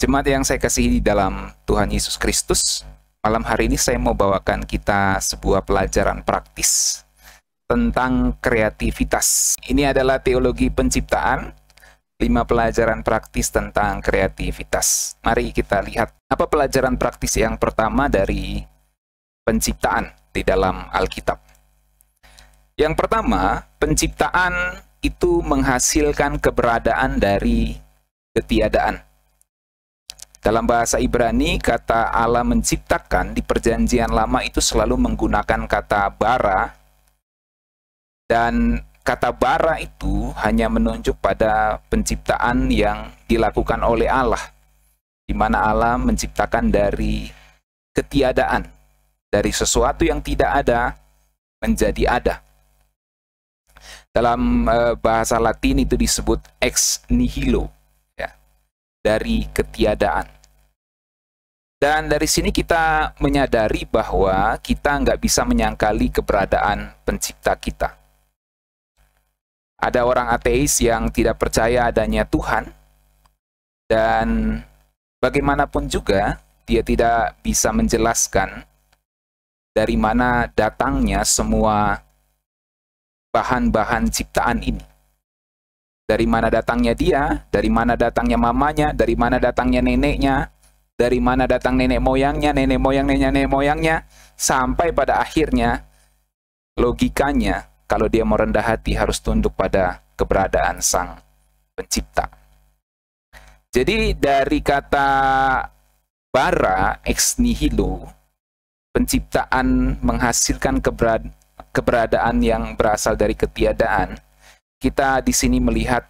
Jemaat yang saya kasihi di dalam Tuhan Yesus Kristus, malam hari ini saya mau bawakan kita sebuah pelajaran praktis tentang kreativitas. Ini adalah teologi penciptaan, 5 pelajaran praktis tentang kreativitas. Mari kita lihat apa pelajaran praktis yang pertama dari penciptaan di dalam Alkitab. Yang pertama, penciptaan itu menghasilkan keberadaan dari ketiadaan. Dalam bahasa Ibrani, kata Allah menciptakan di Perjanjian Lama itu selalu menggunakan kata bara, dan kata bara itu hanya menunjuk pada penciptaan yang dilakukan oleh Allah, di mana Allah menciptakan dari ketiadaan, dari sesuatu yang tidak ada menjadi ada. Dalam bahasa Latin itu disebut ex nihilo, dari ketiadaan. Dan dari sini kita menyadari bahwa kita nggak bisa menyangkali keberadaan pencipta kita. Ada orang ateis yang tidak percaya adanya Tuhan, dan bagaimanapun juga dia tidak bisa menjelaskan dari mana datangnya semua bahan-bahan ciptaan ini. Dari mana datangnya dia, dari mana datangnya mamanya, dari mana datangnya neneknya, dari mana datang nenek moyangnya, nenek moyang nenek moyangnya, sampai pada akhirnya logikanya kalau dia mau rendah hati harus tunduk pada keberadaan Sang Pencipta. Jadi dari kata bara, ex nihilo, penciptaan menghasilkan keberadaan yang berasal dari ketiadaan. Kita di sini melihat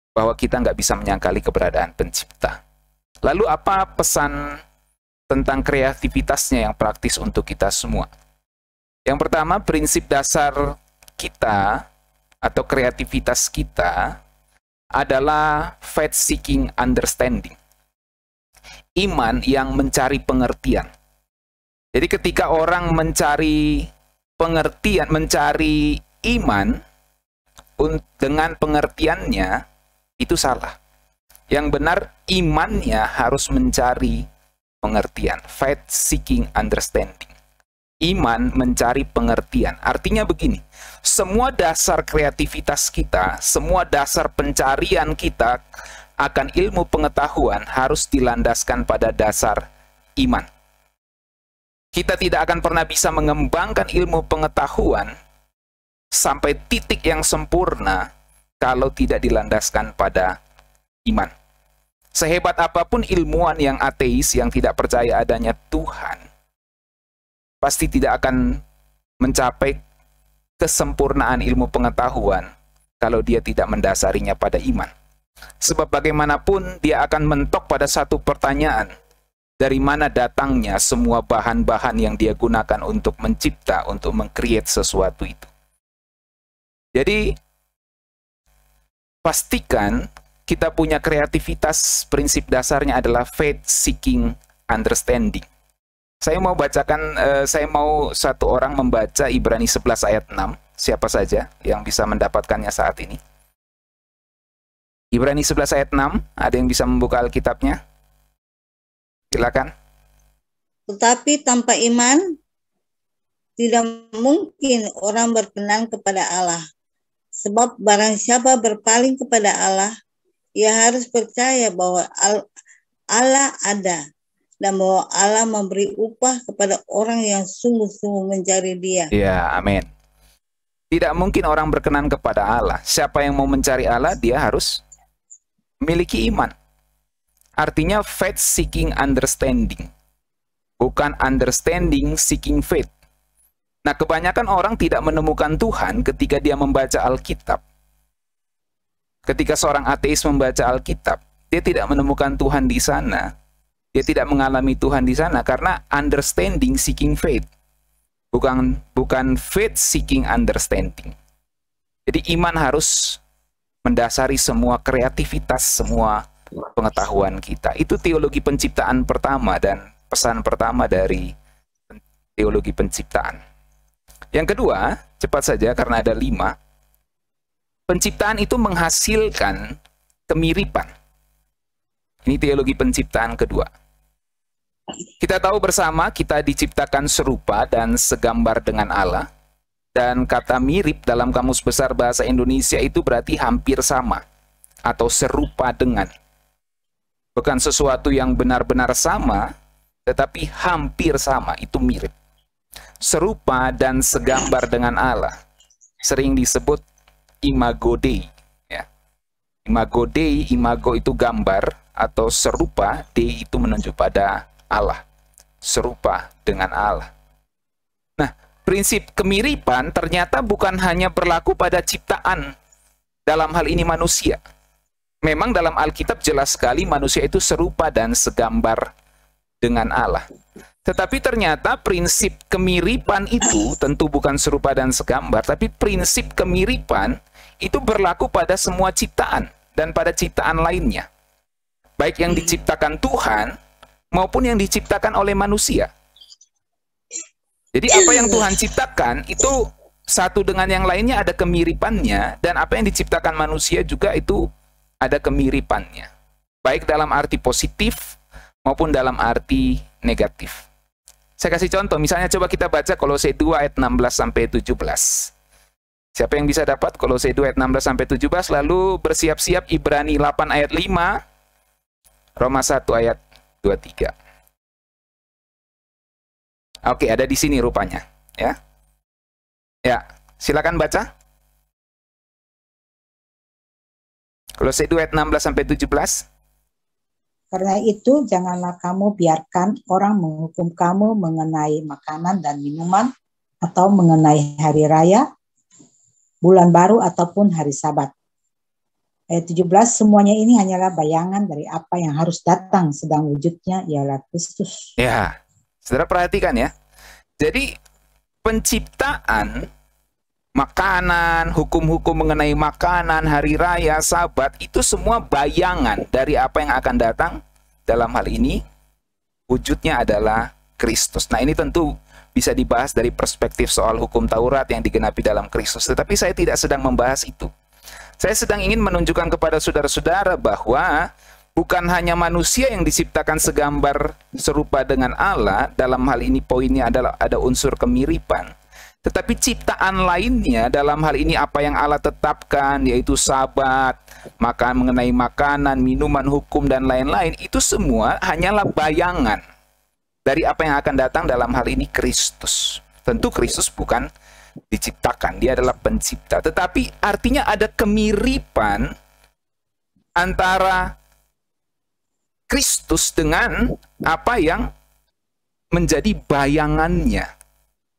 bahwa kita nggak bisa menyangkali keberadaan pencipta. Lalu apa pesan tentang kreativitasnya yang praktis untuk kita semua? Yang pertama, prinsip dasar kita atau kreativitas kita adalah faith-seeking understanding. Iman yang mencari pengertian. Jadi ketika orang mencari pengertian, mencari iman, dengan pengertiannya, itu salah. Yang benar, imannya harus mencari pengertian. Faith seeking understanding. Iman mencari pengertian. Artinya begini, semua dasar kreativitas kita, semua dasar pencarian kita akan ilmu pengetahuan harus dilandaskan pada dasar iman. Kita tidak akan pernah bisa mengembangkan ilmu pengetahuan sampai titik yang sempurna kalau tidak dilandaskan pada iman. Sehebat apapun ilmuwan yang ateis, yang tidak percaya adanya Tuhan, pasti tidak akan mencapai kesempurnaan ilmu pengetahuan kalau dia tidak mendasarinya pada iman. Sebab bagaimanapun dia akan mentok pada satu pertanyaan, dari mana datangnya semua bahan-bahan yang dia gunakan untuk mencipta, untuk meng-create sesuatu itu. Jadi, pastikan kita punya kreativitas, prinsip dasarnya adalah faith-seeking understanding. Saya mau bacakan, saya mau satu orang membaca Ibrani 11 ayat 6. Siapa saja yang bisa mendapatkannya saat ini? Ibrani 11 ayat 6, ada yang bisa membuka Alkitabnya? Silakan. Tetapi tanpa iman, tidak mungkin orang berkenan kepada Allah. Sebab barang siapa berpaling kepada Allah, ia harus percaya bahwa Allah ada dan bahwa Allah memberi upah kepada orang yang sungguh-sungguh mencari Dia. Ya, amin. Tidak mungkin orang berkenan kepada Allah. Siapa yang mau mencari Allah, dia harus memiliki iman. Artinya faith seeking understanding. Bukan understanding seeking faith. Nah, kebanyakan orang tidak menemukan Tuhan ketika dia membaca Alkitab. Ketika seorang ateis membaca Alkitab, dia tidak menemukan Tuhan di sana. Dia tidak mengalami Tuhan di sana karena understanding seeking faith. Bukan faith seeking understanding. Jadi iman harus mendasari semua kreativitas, semua pengetahuan kita. Itu teologi penciptaan pertama dan pesan pertama dari teologi penciptaan. Yang kedua, cepat saja karena ada 5. Penciptaan itu menghasilkan kemiripan. Ini teologi penciptaan kedua. Kita tahu bersama kita diciptakan serupa dan segambar dengan Allah. Dan kata mirip dalam Kamus Besar Bahasa Indonesia itu berarti hampir sama atau serupa dengan. Bukan sesuatu yang benar-benar sama, tetapi hampir sama, itu mirip. Serupa dan segambar dengan Allah. Sering disebut imago Dei. Ya. Imago Dei, imago itu gambar, atau serupa, Dei itu menunjuk pada Allah. Serupa dengan Allah. Nah, prinsip kemiripan ternyata bukan hanya berlaku pada ciptaan, dalam hal ini manusia. Memang dalam Alkitab jelas sekali manusia itu serupa dan segambar dengan Allah. Tetapi ternyata prinsip kemiripan itu tentu bukan serupa dan segambar, tapi prinsip kemiripan itu berlaku pada semua ciptaan dan pada ciptaan lainnya. Baik yang diciptakan Tuhan maupun yang diciptakan oleh manusia. Jadi apa yang Tuhan ciptakan itu satu dengan yang lainnya ada kemiripannya, dan apa yang diciptakan manusia juga itu ada kemiripannya. Baik dalam arti positif maupun dalam arti negatif. Saya kasih contoh, misalnya coba kita baca Kolose 2 ayat 16 sampai 17. Siapa yang bisa dapat Kolose 2 ayat 16 sampai 17, lalu bersiap-siap Ibrani 8 ayat 5, Roma 1 ayat 23. Oke, ada di sini rupanya, ya. Ya, silakan baca. Kolose 2 ayat 16 sampai 17. Karena itu, janganlah kamu biarkan orang menghukum kamu mengenai makanan dan minuman, atau mengenai hari raya, bulan baru, ataupun hari Sabat. Ayat 17, semuanya ini hanyalah bayangan dari apa yang harus datang, sedang wujudnya ialah Kristus. Ya, saudara perhatikan ya. Jadi penciptaan makanan, hukum-hukum mengenai makanan, hari raya, Sabat, itu semua bayangan dari apa yang akan datang. Dalam hal ini, wujudnya adalah Kristus. Nah, ini tentu bisa dibahas dari perspektif soal hukum Taurat yang digenapi dalam Kristus. Tetapi saya tidak sedang membahas itu. Saya sedang ingin menunjukkan kepada saudara-saudara bahwa bukan hanya manusia yang diciptakan segambar serupa dengan Allah, dalam hal ini poinnya adalah ada unsur kemiripan. Tetapi ciptaan lainnya, dalam hal ini apa yang Allah tetapkan, yaitu Sabat, mengenai makanan, minuman, hukum, dan lain-lain, itu semua hanyalah bayangan dari apa yang akan datang, dalam hal ini Kristus. Tentu Kristus bukan diciptakan, dia adalah pencipta. Tetapi artinya ada kemiripan antara Kristus dengan apa yang menjadi bayangannya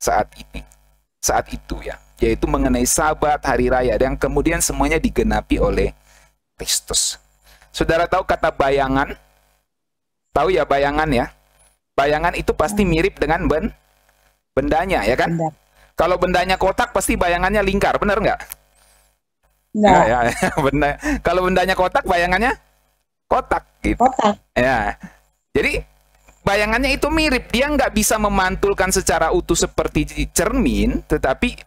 saat itu ya, yaitu mengenai Sabat, hari raya, dan kemudian semuanya digenapi oleh Kristus. Saudara tahu kata bayangan? Tahu ya bayangan ya? Bayangan itu pasti mirip dengan bendanya, ya kan? Benda. Kalau bendanya kotak, pasti bayangannya lingkar, benar nggak? Nah, Ya. Kalau bendanya kotak, bayangannya kotak, gitu. kotak. Ya, jadi bayangannya itu mirip. Dia nggak bisa memantulkan secara utuh seperti cermin, tetapi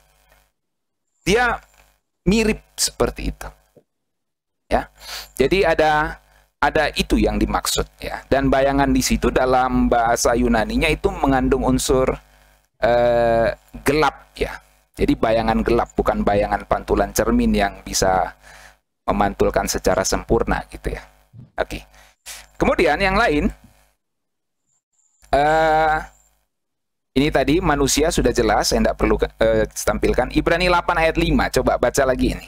dia mirip seperti itu. Ya, jadi ada itu yang dimaksud ya. Dan bayangan di situ dalam bahasa Yunaninya itu mengandung unsur gelap ya. Jadi bayangan gelap, bukan bayangan pantulan cermin yang bisa memantulkan secara sempurna gitu ya. Oke. Kemudian yang lain, ini tadi manusia sudah jelas, saya tidak perlu tampilkan. Ibrani 8 ayat 5, coba baca lagi ini.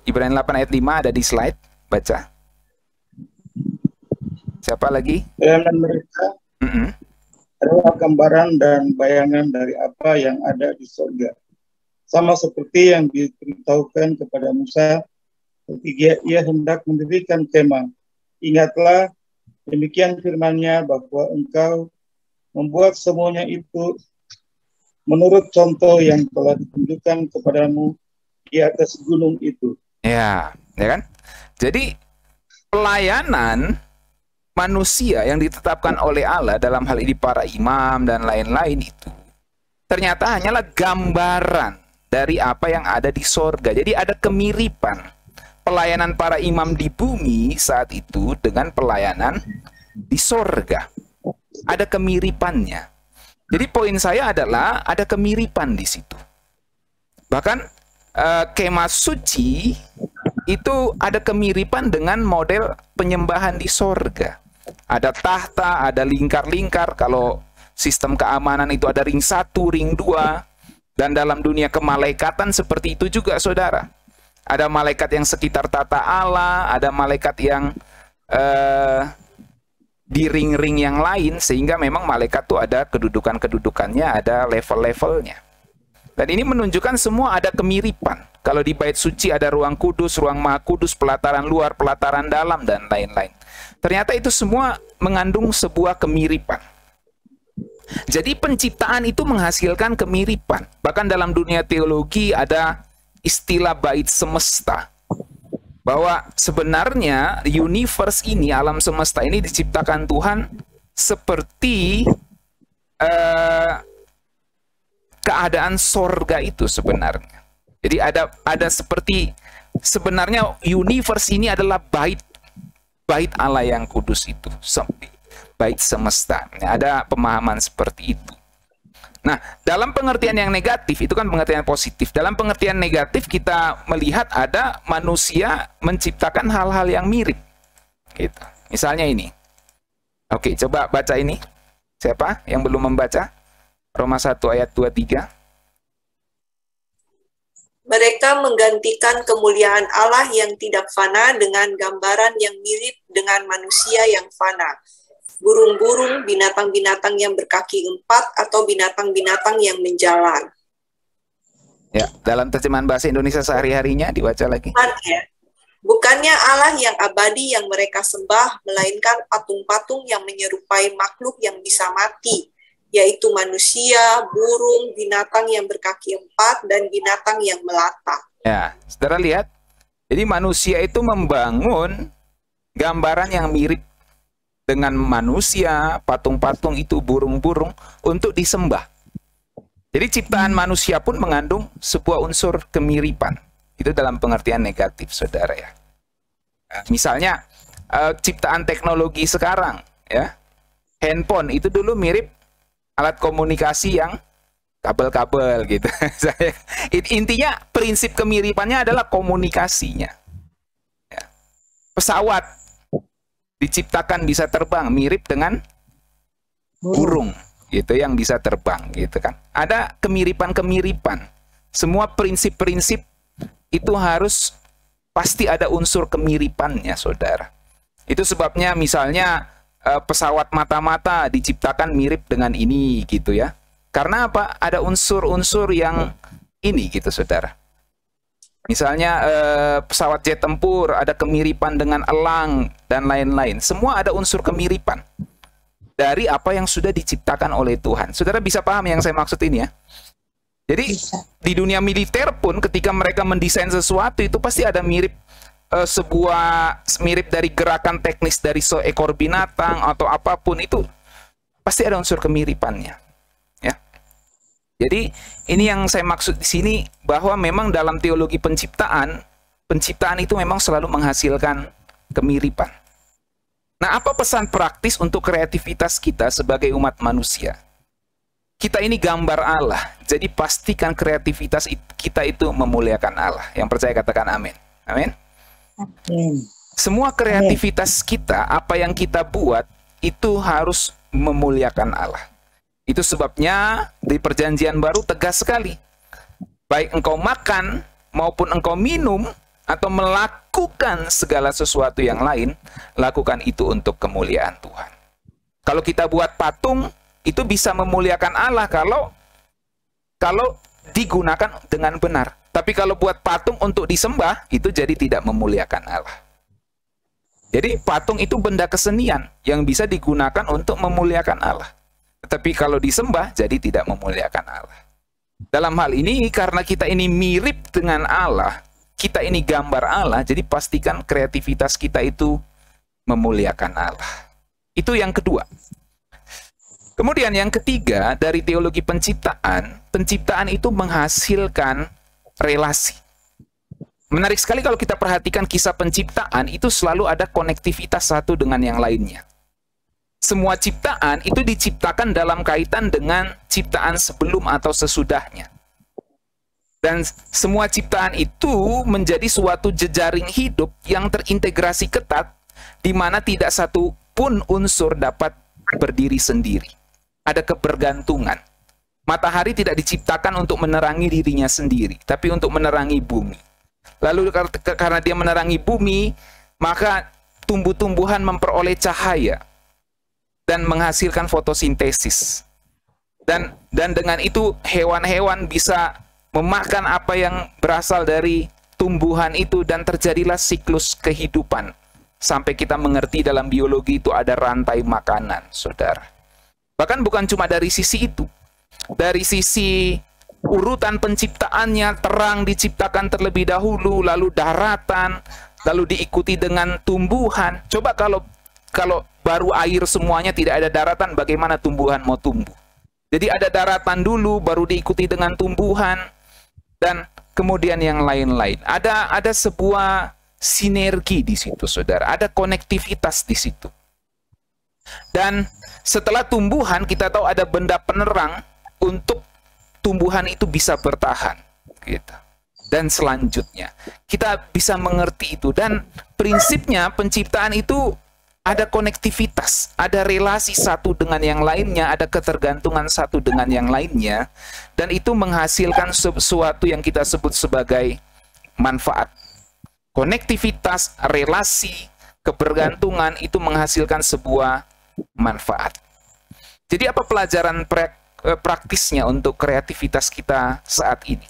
Ibrani 8 ayat 5 ada di slide, baca. Siapa lagi? Bayangan mereka adalah gambaran dan bayangan dari apa yang ada di surga. Sama seperti yang diberitahukan kepada Musa ketika ia hendak mendirikan kemah. Ingatlah, demikian firman-Nya, bahwa engkau membuat semuanya itu menurut contoh yang telah ditunjukkan kepadamu di atas gunung itu. Ya kan? Jadi pelayanan manusia yang ditetapkan oleh Allah, dalam hal ini para imam dan lain-lain, itu ternyata hanyalah gambaran dari apa yang ada di sorga. Jadi ada kemiripan pelayanan para imam di bumi saat itu dengan pelayanan di sorga. Ada kemiripannya. Jadi poin saya adalah ada kemiripan di situ. Bahkan kemah suci itu ada kemiripan dengan model penyembahan di sorga. Ada tahta, ada lingkar-lingkar. Kalau sistem keamanan itu ada ring 1, ring 2. Dan dalam dunia kemalaikatan seperti itu juga, saudara. Ada malaikat yang sekitar tata Allah, ada malaikat yang di ring-ring yang lain, sehingga memang malaikat itu ada kedudukan-kedudukannya, ada level-levelnya. Dan ini menunjukkan semua ada kemiripan. Kalau di bait suci ada ruang kudus, ruang maha kudus, pelataran luar, pelataran dalam, dan lain-lain. Ternyata itu semua mengandung sebuah kemiripan. Jadi penciptaan itu menghasilkan kemiripan. Bahkan dalam dunia teologi ada istilah bait semesta. Bahwa sebenarnya universe ini, alam semesta ini diciptakan Tuhan seperti keadaan sorga itu sebenarnya. Jadi ada seperti sebenarnya universe ini adalah bait Allah yang kudus itu. Bait semesta. Ada pemahaman seperti itu. Nah, dalam pengertian yang negatif, itu kan pengertian positif. Dalam pengertian negatif, kita melihat ada manusia menciptakan hal-hal yang mirip. Gitu. Misalnya ini. Oke, coba baca ini. Siapa yang belum membaca? Roma 1 ayat 23. Mereka menggantikan kemuliaan Allah yang tidak fana dengan gambaran yang mirip dengan manusia yang fana. Burung-burung, binatang-binatang yang berkaki 4, atau binatang-binatang yang menjalan. Ya, dalam terjemahan bahasa Indonesia sehari-harinya dibaca lagi. Bukannya Allah yang abadi yang mereka sembah, melainkan patung-patung yang menyerupai makhluk yang bisa mati, yaitu manusia, burung, binatang yang berkaki 4, dan binatang yang melata. Ya, saudara lihat. Jadi manusia itu membangun gambaran yang mirip dengan manusia, patung-patung itu, burung-burung, untuk disembah. Jadi ciptaan manusia pun mengandung sebuah unsur kemiripan. Itu dalam pengertian negatif, saudara ya. Misalnya, ciptaan teknologi sekarang, ya, handphone itu dulu mirip alat komunikasi yang kabel-kabel gitu. Intinya prinsip kemiripannya adalah komunikasinya. Ya. Pesawat diciptakan bisa terbang, mirip dengan burung gitu yang bisa terbang gitu kan. Ada kemiripan-kemiripan. Semua prinsip-prinsip itu harus pasti ada unsur kemiripannya, saudara. Itu sebabnya misalnya pesawat mata-mata diciptakan mirip dengan ini gitu ya. Karena apa? Ada unsur-unsur yang ini gitu, saudara. Misalnya pesawat jet tempur ada kemiripan dengan elang dan lain-lain. Semua ada unsur kemiripan dari apa yang sudah diciptakan oleh Tuhan. Saudara bisa paham yang saya maksud ini ya? Jadi di dunia militer pun ketika mereka mendesain sesuatu itu pasti ada mirip mirip dari gerakan teknis dari seekor binatang atau apapun, itu pasti ada unsur kemiripannya. Ya. Jadi ini yang saya maksud di sini, bahwa memang dalam teologi penciptaan itu memang selalu menghasilkan kemiripan. Nah, apa pesan praktis untuk kreativitas kita sebagai umat manusia? Kita ini gambar Allah, jadi pastikan kreativitas kita itu memuliakan Allah. Yang percaya katakan amin. Amin. Amin. Semua kreativitas kita, apa yang kita buat, itu harus memuliakan Allah. Itu sebabnya di Perjanjian Baru tegas sekali. Baik engkau makan maupun engkau minum atau melakukan segala sesuatu yang lain, lakukan itu untuk kemuliaan Tuhan. Kalau kita buat patung, itu bisa memuliakan Allah kalau digunakan dengan benar. Tapi kalau buat patung untuk disembah, itu jadi tidak memuliakan Allah. Jadi patung itu benda kesenian yang bisa digunakan untuk memuliakan Allah. Tetapi kalau disembah, jadi tidak memuliakan Allah. Dalam hal ini, karena kita ini mirip dengan Allah, kita ini gambar Allah, jadi pastikan kreativitas kita itu memuliakan Allah. Itu yang kedua. Kemudian yang ketiga, dari teologi penciptaan itu menghasilkan relasi. Menarik sekali kalau kita perhatikan kisah penciptaan, itu selalu ada konektivitas satu dengan yang lainnya. Semua ciptaan itu diciptakan dalam kaitan dengan ciptaan sebelum atau sesudahnya. Dan semua ciptaan itu menjadi suatu jejaring hidup yang terintegrasi ketat, di mana tidak satu pun unsur dapat berdiri sendiri. Ada kebergantungan. Matahari tidak diciptakan untuk menerangi dirinya sendiri, tapi untuk menerangi bumi. Lalu karena dia menerangi bumi, maka tumbuh-tumbuhan memperoleh cahaya dan menghasilkan fotosintesis. Dan dengan itu hewan-hewan bisa memakan apa yang berasal dari tumbuhan itu, dan terjadilah siklus kehidupan. Sampai kita mengerti dalam biologi itu ada rantai makanan, saudara. Bahkan bukan cuma dari sisi itu. Dari sisi urutan penciptaannya, terang diciptakan terlebih dahulu, lalu daratan, lalu diikuti dengan tumbuhan. Coba kalau baru air semuanya, tidak ada daratan, bagaimana tumbuhan mau tumbuh? Jadi ada daratan dulu, baru diikuti dengan tumbuhan, dan kemudian yang lain-lain. Ada sebuah sinergi di situ, saudara. Ada konektivitas di situ. Dan setelah tumbuhan, kita tahu ada benda penerang untuk tumbuhan itu bisa bertahan, gitu. Dan selanjutnya kita bisa mengerti itu, dan prinsipnya penciptaan itu ada konektivitas, ada relasi satu dengan yang lainnya, ada ketergantungan satu dengan yang lainnya, dan itu menghasilkan sesuatu yang kita sebut sebagai manfaat. Konektivitas, relasi, kebergantungan itu menghasilkan sebuah manfaat. Jadi apa pelajaran praktisnya untuk kreativitas kita saat ini?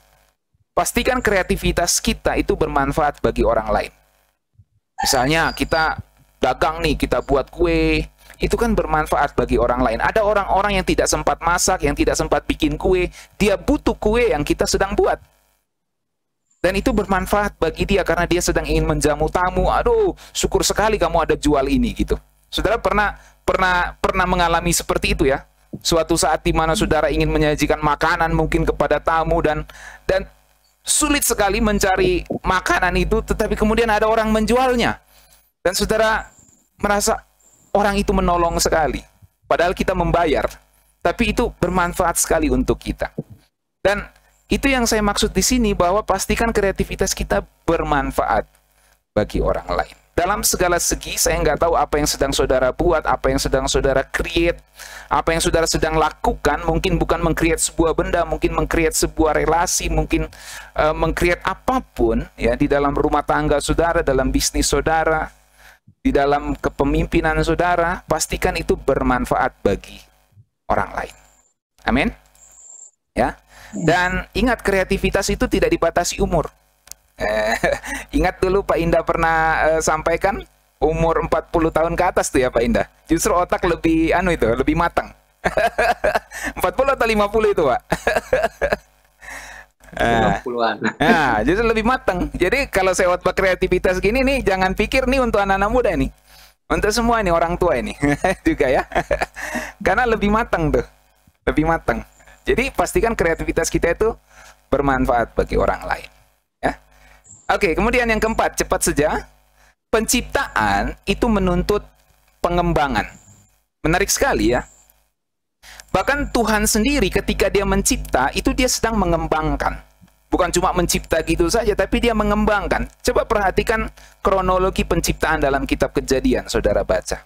Pastikan kreativitas kita itu bermanfaat bagi orang lain. Misalnya kita dagang nih, kita buat kue, itu kan bermanfaat bagi orang lain. Ada orang-orang yang tidak sempat masak, yang tidak sempat bikin kue, dia butuh kue yang kita sedang buat. Dan itu bermanfaat bagi dia karena dia sedang ingin menjamu tamu. Aduh, syukur sekali kamu ada jual ini, gitu. Saudara pernah mengalami seperti itu ya? Suatu saat di mana saudara ingin menyajikan makanan mungkin kepada tamu, dan sulit sekali mencari makanan itu, tetapi kemudian ada orang menjualnya. Dan saudara merasa orang itu menolong sekali. Padahal kita membayar, tapi itu bermanfaat sekali untuk kita. Dan itu yang saya maksud di sini, bahwa pastikan kreativitas kita bermanfaat bagi orang lain. Dalam segala segi, saya nggak tahu apa yang sedang saudara buat, apa yang sedang saudara create, apa yang saudara sedang lakukan. Mungkin bukan meng-create sebuah benda, mungkin meng-create sebuah relasi, mungkin meng-create apapun ya, di dalam rumah tangga saudara, dalam bisnis saudara, di dalam kepemimpinan saudara. Pastikan itu bermanfaat bagi orang lain. Amin. Ya. Dan ingat, kreativitas itu tidak dibatasi umur. Ingat dulu Pak Indah pernah sampaikan umur 40 tahun ke atas tuh ya Pak Indah. Justru otak lebih lebih matang. 40 atau 50 itu Pak? 50-an. Nah, justru lebih matang. Jadi kalau saya khotbah kreativitas gini nih, jangan pikir nih untuk anak-anak muda nih. Untuk semua ini, orang tua ini juga ya. Karena lebih matang tuh. Lebih matang. Jadi pastikan kreativitas kita itu bermanfaat bagi orang lain. Oke, kemudian yang keempat, cepat saja. Penciptaan itu menuntut pengembangan. Menarik sekali ya. Bahkan Tuhan sendiri ketika dia mencipta, itu dia sedang mengembangkan. Bukan cuma mencipta gitu saja, tapi dia mengembangkan. Coba perhatikan kronologi penciptaan dalam kitab Kejadian, saudara baca.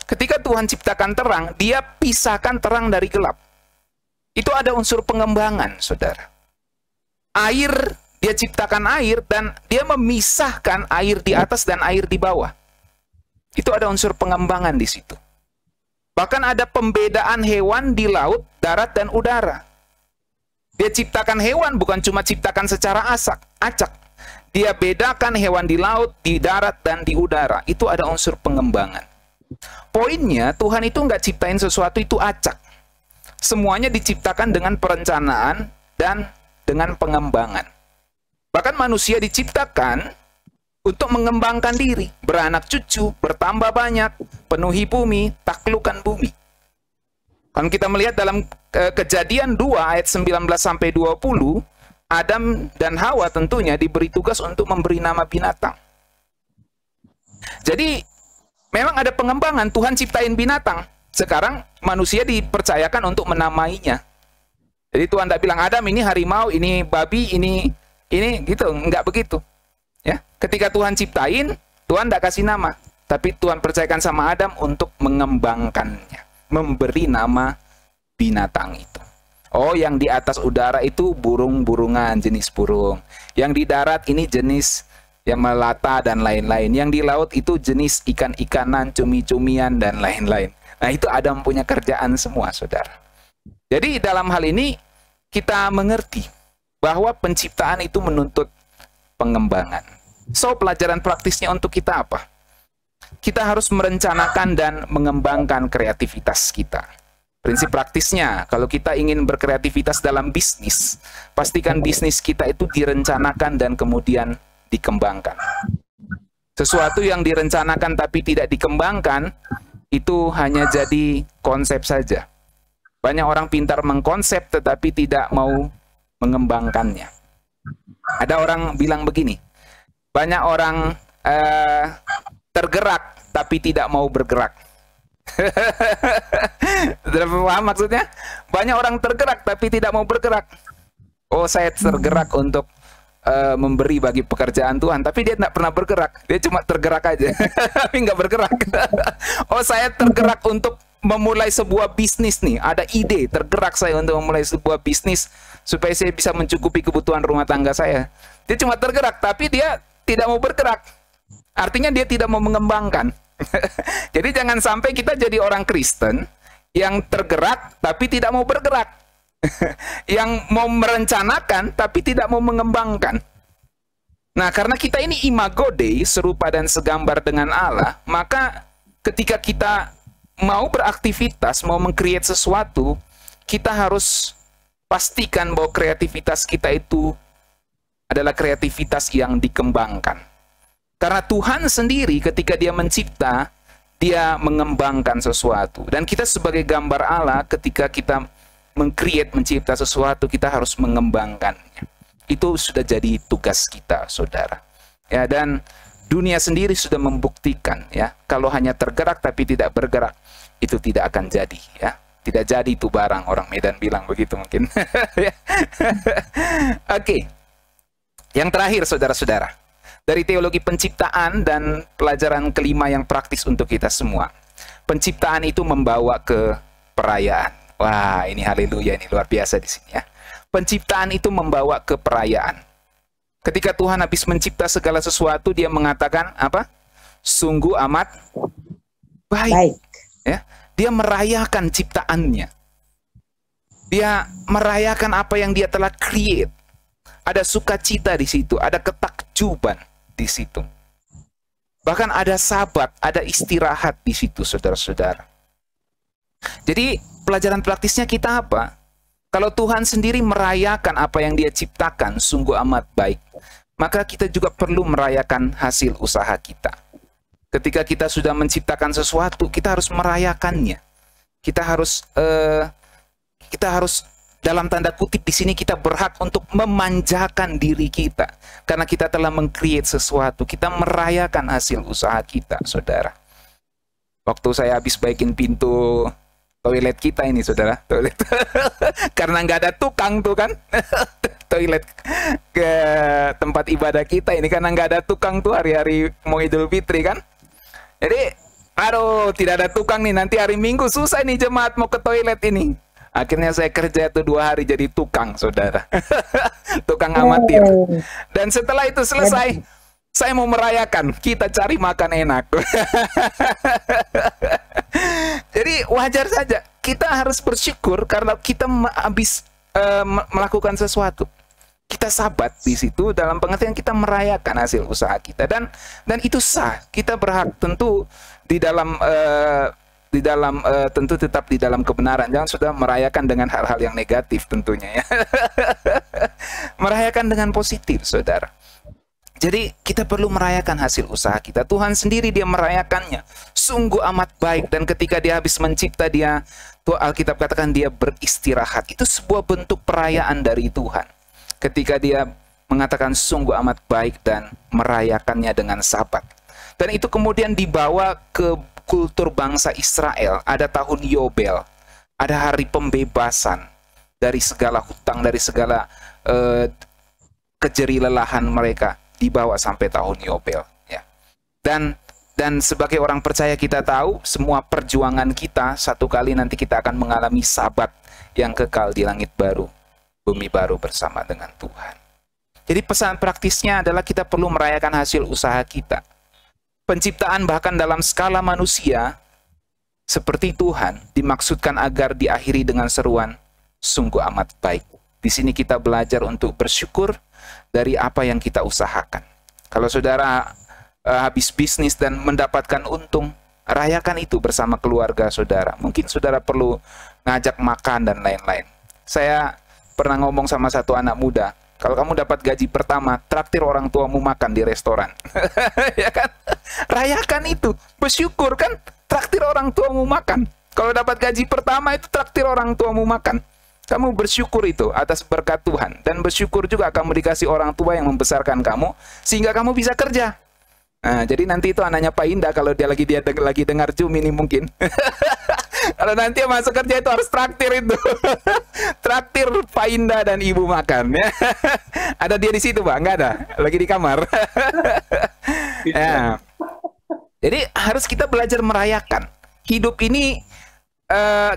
Ketika Tuhan ciptakan terang, dia pisahkan terang dari gelap. Itu ada unsur pengembangan, saudara. Air, dia ciptakan air dan dia memisahkan air di atas dan air di bawah. Itu ada unsur pengembangan di situ. Bahkan ada pembedaan hewan di laut, darat, dan udara. Dia ciptakan hewan, bukan cuma ciptakan secara acak. Dia bedakan hewan di laut, di darat, dan di udara. Itu ada unsur pengembangan. Poinnya, Tuhan itu nggak ciptain sesuatu itu acak. Semuanya diciptakan dengan perencanaan dan dengan pengembangan. Bahkan manusia diciptakan untuk mengembangkan diri, beranak cucu, bertambah banyak, penuhi bumi, taklukkan bumi. Kalau kita melihat dalam Kejadian 2 ayat 19-20, Adam dan Hawa tentunya diberi tugas untuk memberi nama binatang. Jadi memang ada pengembangan, Tuhan ciptain binatang. Sekarang manusia dipercayakan untuk menamainya. Jadi Tuhan tidak bilang, Adam ini harimau, ini babi, ini gitu. Enggak begitu. Ya, ketika Tuhan ciptain, Tuhan tidak kasih nama. Tapi Tuhan percayakan sama Adam untuk mengembangkannya. Memberi nama binatang itu. Oh, yang di atas udara itu burung-burungan, jenis burung. Yang di darat ini jenis yang melata dan lain-lain. Yang di laut itu jenis ikan-ikanan, cumi-cumian, dan lain-lain. Nah, itu Adam punya kerjaan semua, saudara. Jadi dalam hal ini kita mengerti bahwa penciptaan itu menuntut pengembangan. So, pelajaran praktisnya untuk kita apa? Kita harus merencanakan dan mengembangkan kreativitas kita. Prinsip praktisnya, kalau kita ingin berkreativitas dalam bisnis, pastikan bisnis kita itu direncanakan dan kemudian dikembangkan. Sesuatu yang direncanakan tapi tidak dikembangkan, itu hanya jadi konsep saja. Banyak orang pintar mengkonsep tetapi tidak mau mengembangkannya. Ada orang bilang begini, banyak orang tergerak tapi tidak mau bergerak. Sudah paham maksudnya? Banyak orang tergerak tapi tidak mau bergerak. Oh, saya tergerak untuk memberi bagi pekerjaan Tuhan, tapi dia tidak pernah bergerak. Dia cuma tergerak aja, tapi nggak bergerak. Oh, saya tergerak untuk memulai sebuah bisnis nih. Ada ide, tergerak saya untuk memulai sebuah bisnis supaya saya bisa mencukupi kebutuhan rumah tangga saya. Dia cuma tergerak, tapi dia tidak mau bergerak. Artinya dia tidak mau mengembangkan. Jadi jangan sampai kita jadi orang Kristen yang tergerak tapi tidak mau bergerak. Yang mau merencanakan tapi tidak mau mengembangkan. Nah, karena kita ini imago Dei, serupa dan segambar dengan Allah, maka ketika kita mau beraktivitas, mau meng-create sesuatu, kita harus pastikan bahwa kreativitas kita itu adalah kreativitas yang dikembangkan. Karena Tuhan sendiri ketika dia mencipta, dia mengembangkan sesuatu. Dan kita sebagai gambar Allah, ketika kita meng-create, mencipta sesuatu, kita harus mengembangkannya. Itu sudah jadi tugas kita, saudara. Ya, dan dunia sendiri sudah membuktikan, ya, kalau hanya tergerak tapi tidak bergerak, itu tidak akan jadi, ya. Tidak jadi itu barang, orang Medan bilang begitu mungkin. Oke. Yang terakhir, saudara-saudara, dari teologi penciptaan dan pelajaran kelima yang praktis untuk kita semua. Penciptaan itu membawa ke perayaan. Wah, ini haleluya, ini luar biasa di sini, ya. Penciptaan itu membawa ke perayaan. Ketika Tuhan habis mencipta segala sesuatu, dia mengatakan apa? Sungguh amat baik. Ya, dia merayakan ciptaannya. Dia merayakan apa yang dia telah create. Ada sukacita di situ, ada ketakjuban di situ. Bahkan ada sabat, ada istirahat di situ, saudara-saudara. Jadi pelajaran praktisnya kita apa? Kalau Tuhan sendiri merayakan apa yang dia ciptakan sungguh amat baik, maka kita juga perlu merayakan hasil usaha kita. Ketika kita sudah menciptakan sesuatu, kita harus merayakannya. Kita harus dalam tanda kutip di sini kita berhak untuk memanjakan diri kita. Karena kita telah meng-create sesuatu, kita merayakan hasil usaha kita, saudara. Waktu saya habis baikin pintu toilet kita ini, saudara, toilet. Karena nggak ada tukang tuh kan, toilet ke tempat ibadah kita ini, karena nggak ada tukang tuh hari-hari mau Idul Fitri kan. Jadi, aduh, tidak ada tukang nih, nanti hari Minggu susah nih jemaat mau ke toilet ini. Akhirnya saya kerja tuh 2 hari jadi tukang, saudara. Tukang amatir. Dan setelah itu selesai, saya mau merayakan, kita cari makan enak. Jadi wajar saja, kita harus bersyukur karena kita habis melakukan sesuatu. Kita sabat di situ dalam pengertian kita merayakan hasil usaha kita, dan itu sah. Kita berhak tentu tentu tetap di dalam kebenaran. Jangan sudah merayakan dengan hal-hal yang negatif tentunya, ya. Merayakan dengan positif, saudara. Jadi kita perlu merayakan hasil usaha kita. Tuhan sendiri dia merayakannya. Sungguh amat baik. Dan ketika dia habis mencipta, Alkitab katakan dia beristirahat. Itu sebuah bentuk perayaan dari Tuhan. ketika dia mengatakan sungguh amat baik dan merayakannya dengan Sabat. Dan itu kemudian dibawa ke kultur bangsa Israel. Ada tahun Yobel, ada hari pembebasan dari segala hutang, dari segala kejerilelahan mereka, dibawa sampai tahun Yobel. Ya. Dan sebagai orang percaya kita tahu semua perjuangan kita satu kali nanti kita akan mengalami Sabat yang kekal di langit baru, bumi baru bersama dengan Tuhan. Jadi pesan praktisnya adalah kita perlu merayakan hasil usaha kita. Penciptaan bahkan dalam skala manusia seperti Tuhan dimaksudkan agar diakhiri dengan seruan sungguh amat baik. Di sini kita belajar untuk bersyukur dari apa yang kita usahakan. Kalau saudara habis bisnis dan mendapatkan untung, rayakan itu bersama keluarga saudara. Mungkin saudara perlu ngajak makan dan lain-lain. Saya pernah ngomong sama satu anak muda, kalau kamu dapat gaji pertama, traktir orang tuamu makan di restoran. Ya kan? Rayakan itu, bersyukur kan, traktir orang tuamu makan. Kalau dapat gaji pertama itu traktir orang tuamu makan. Kamu bersyukur itu atas berkat Tuhan. Dan bersyukur juga kamu dikasih orang tua yang membesarkan kamu, sehingga kamu bisa kerja. Nah, jadi nanti itu anaknya Pak Indah, kalau dia lagi dengar Zoom ini mungkin. Kalau nanti masuk kerja itu harus traktir itu. Traktir Pak Indah dan Ibu makan. Ya. Ada dia di situ, Pak? Enggak ada? Lagi di kamar. Ya. Jadi harus kita belajar merayakan. Hidup ini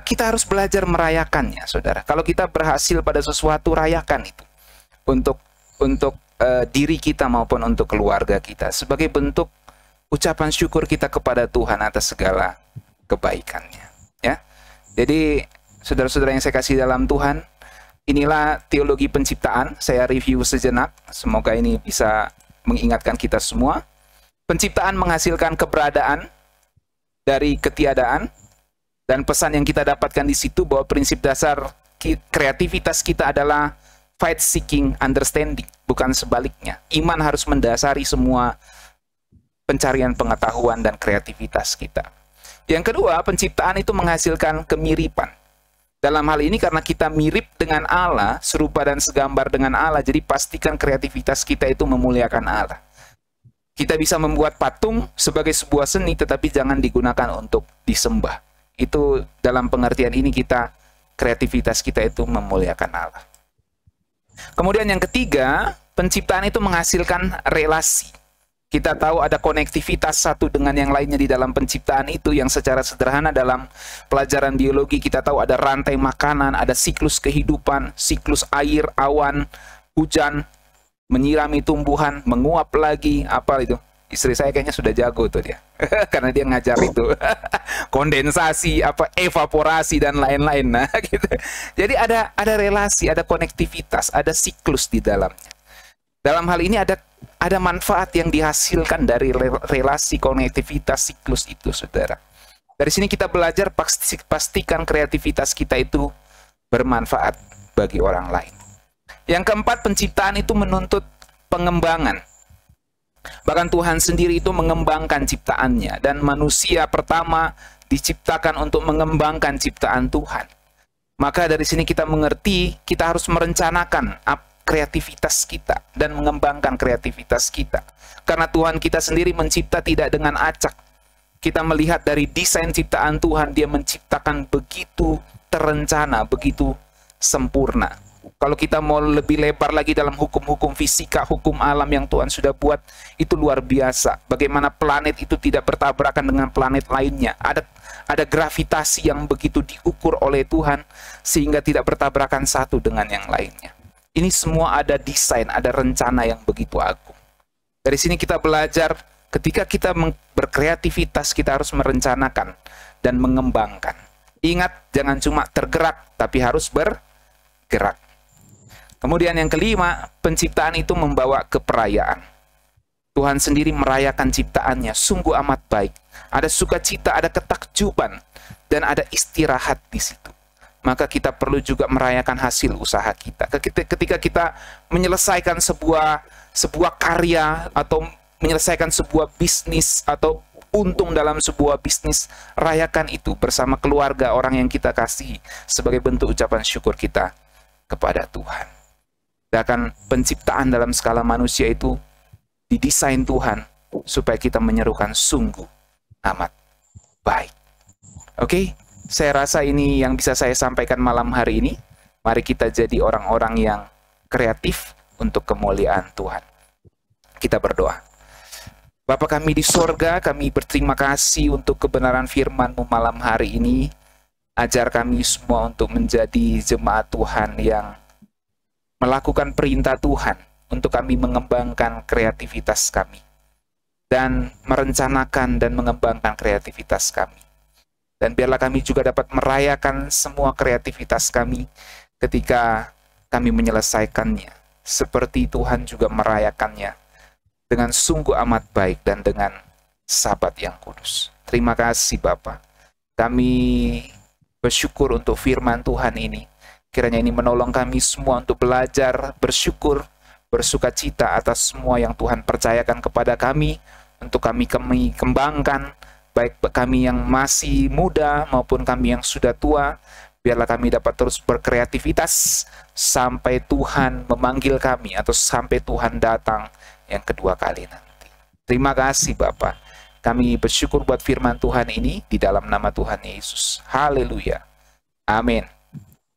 kita harus belajar merayakannya, saudara. Kalau kita berhasil pada sesuatu, rayakan itu. Untuk diri kita maupun untuk keluarga kita. Sebagai bentuk ucapan syukur kita kepada Tuhan atas segala kebaikannya. Ya, jadi saudara-saudara yang saya kasih dalam Tuhan, inilah teologi penciptaan. Saya review sejenak, semoga ini bisa mengingatkan kita semua. Penciptaan menghasilkan keberadaan dari ketiadaan, dan pesan yang kita dapatkan di situ bahwa prinsip dasar kreativitas kita adalah fight seeking understanding, bukan sebaliknya. Iman harus mendasari semua pencarian pengetahuan dan kreativitas kita. Yang kedua, penciptaan itu menghasilkan kemiripan. Dalam hal ini karena kita mirip dengan Allah, serupa dan segambar dengan Allah, jadi pastikan kreativitas kita itu memuliakan Allah. Kita bisa membuat patung sebagai sebuah seni, tetapi jangan digunakan untuk disembah. Itu dalam pengertian ini kreativitas kita itu memuliakan Allah. Kemudian yang ketiga, penciptaan itu menghasilkan relasi. Kita tahu ada konektivitas satu dengan yang lainnya di dalam penciptaan itu, yang secara sederhana dalam pelajaran biologi kita tahu ada rantai makanan, ada siklus kehidupan, siklus air, awan, hujan, menyirami tumbuhan, menguap lagi, apa itu? Istri saya kayaknya sudah jago tuh dia. Karena dia ngajar itu. Kondensasi, evaporasi dan lain-lain. Nah, gitu. Jadi ada relasi, ada konektivitas, ada siklus di dalamnya. Dalam hal ini ada manfaat yang dihasilkan dari relasi konektivitas siklus itu, saudara. Dari sini kita belajar pastikan kreativitas kita itu bermanfaat bagi orang lain. Yang keempat, penciptaan itu menuntut pengembangan. Bahkan Tuhan sendiri itu mengembangkan ciptaannya, dan manusia pertama diciptakan untuk mengembangkan ciptaan Tuhan. Maka dari sini kita mengerti kita harus merencanakan kreativitas kita dan mengembangkan kreativitas kita. Karena Tuhan kita sendiri mencipta tidak dengan acak. Kita melihat dari desain ciptaan Tuhan, dia menciptakan begitu terencana, begitu sempurna. Kalau kita mau lebih lebar lagi dalam hukum-hukum fisika, hukum alam yang Tuhan sudah buat, itu luar biasa. Bagaimana planet itu tidak bertabrakan dengan planet lainnya. Ada gravitasi yang begitu diukur oleh Tuhan, sehingga tidak bertabrakan satu dengan yang lainnya. Ini semua ada desain, ada rencana yang begitu agung. Dari sini kita belajar, ketika kita berkreativitas, kita harus merencanakan dan mengembangkan. Ingat, jangan cuma tergerak, tapi harus bergerak. Kemudian yang kelima, penciptaan itu membawa keperayaan. Tuhan sendiri merayakan ciptaannya, sungguh amat baik. Ada sukacita, ada ketakjuban, dan ada istirahat di situ. Maka kita perlu juga merayakan hasil usaha kita. Ketika kita menyelesaikan sebuah karya, atau menyelesaikan sebuah bisnis, atau untung dalam sebuah bisnis, rayakan itu bersama keluarga orang yang kita kasih sebagai bentuk ucapan syukur kita kepada Tuhan. Bahkan penciptaan dalam skala manusia itu didesain Tuhan supaya kita menyerukan sungguh amat baik. Oke, saya rasa ini yang bisa saya sampaikan malam hari ini. Mari kita jadi orang-orang yang kreatif untuk kemuliaan Tuhan. Kita berdoa. Bapa kami di sorga, kami berterima kasih untuk kebenaran firman-Mu malam hari ini. Ajar kami semua untuk menjadi jemaat Tuhan yang melakukan perintah Tuhan, untuk kami mengembangkan kreativitas kami dan merencanakan dan mengembangkan kreativitas kami. Dan biarlah kami juga dapat merayakan semua kreativitas kami ketika kami menyelesaikannya, seperti Tuhan juga merayakannya dengan sungguh amat baik dan dengan Sabat yang kudus. Terima kasih Bapa. Kami bersyukur untuk firman Tuhan ini. Kiranya ini menolong kami semua untuk belajar, bersyukur, bersukacita atas semua yang Tuhan percayakan kepada kami, untuk kami kembangkan, baik kami yang masih muda maupun kami yang sudah tua. Biarlah kami dapat terus berkreativitas sampai Tuhan memanggil kami atau sampai Tuhan datang yang kedua kali nanti. Terima kasih Bapa. Kami bersyukur buat firman Tuhan ini di dalam nama Tuhan Yesus. Haleluya. Amin.